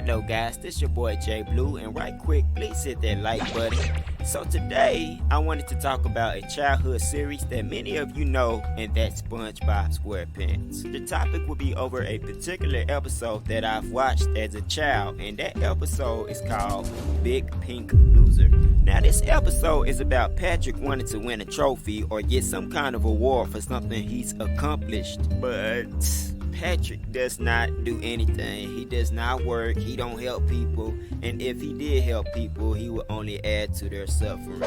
Hello guys, this your boy J Blue, and right quick, please hit that like button. So today, I wanted to talk about a childhood series that many of you know, and that's SpongeBob SquarePants. The topic will be over a particular episode that I've watched as a child, and that episode is called Big Pink Loser. Now this episode is about Patrick wanting to win a trophy or get some kind of award for something he's accomplished, but Patrick does not do anything. He does not work, he don't help people, and if he did help people, he would only add to their suffering.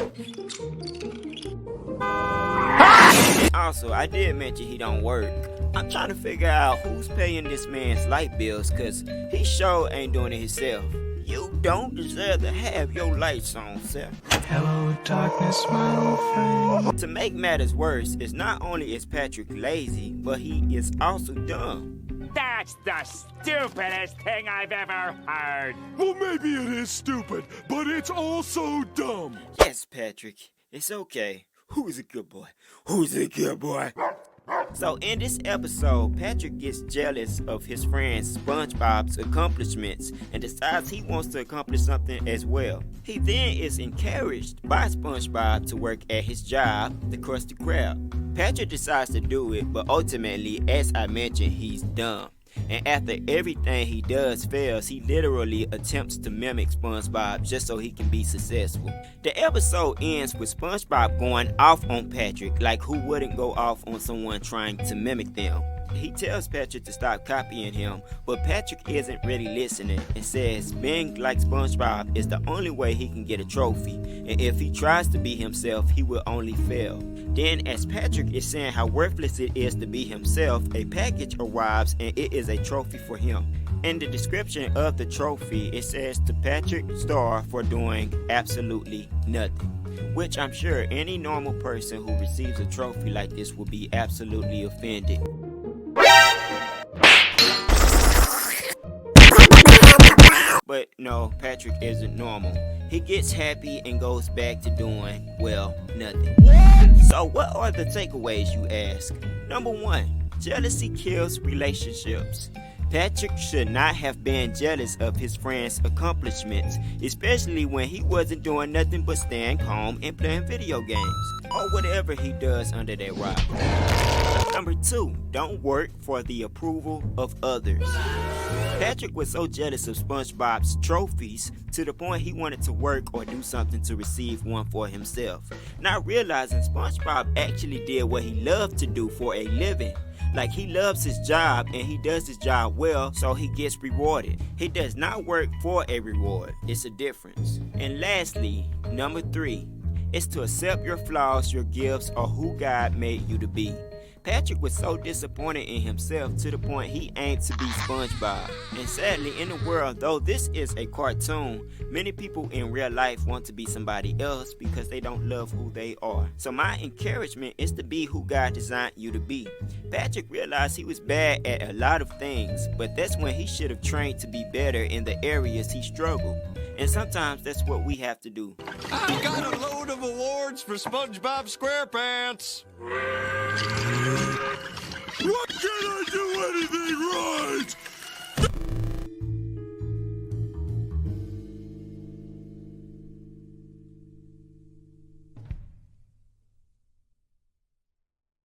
Also, I did mention he don't work. I'm trying to figure out who's paying this man's light bills, cause he sure ain't doing it himself. You don't deserve to have your lights on, sir. Hello, darkness, my old friend. To make matters worse, it's not only is Patrick lazy, but he is also dumb. That's the stupidest thing I've ever heard. Well, maybe it is stupid, but it's also dumb. Yes, Patrick, it's okay. Who's a good boy? Who's a good boy? So in this episode, Patrick gets jealous of his friend SpongeBob's accomplishments and decides he wants to accomplish something as well. He then is encouraged by SpongeBob to work at his job, the Krusty Krab. Patrick decides to do it, but ultimately, as I mentioned, he's dumb. And after everything he does fails, he literally attempts to mimic SpongeBob just so he can be successful. The episode ends with SpongeBob going off on Patrick, like who wouldn't go off on someone trying to mimic them. He tells Patrick to stop copying him, but Patrick isn't really listening and says being like SpongeBob is the only way he can get a trophy, and if he tries to be himself, he will only fail. Then, as Patrick is saying how worthless it is to be himself, a package arrives and it is a trophy for him. In the description of the trophy, it says to Patrick Star for doing absolutely nothing, which I'm sure any normal person who receives a trophy like this will be absolutely offended. But no, Patrick isn't normal. He gets happy and goes back to doing, well, nothing. So what are the takeaways, you ask? Number 1, jealousy kills relationships. Patrick should not have been jealous of his friend's accomplishments, especially when he wasn't doing nothing but staying home and playing video games, or whatever he does under that rock. Number 2, don't work for the approval of others. Patrick was so jealous of SpongeBob's trophies to the point he wanted to work or do something to receive one for himself, not realizing SpongeBob actually did what he loved to do for a living. Like, he loves his job and he does his job well, so he gets rewarded. He does not work for a reward. It's a difference. And lastly, number 3, is to accept your flaws, your gifts, or who God made you to be. Patrick was so disappointed in himself to the point he aimed to be SpongeBob. And sadly, in the world, though this is a cartoon, many people in real life want to be somebody else because they don't love who they are. So my encouragement is to be who God designed you to be. Patrick realized he was bad at a lot of things, but that's when he should have trained to be better in the areas he struggled. And sometimes that's what we have to do. I've got a load of awards for SpongeBob SquarePants. What can I do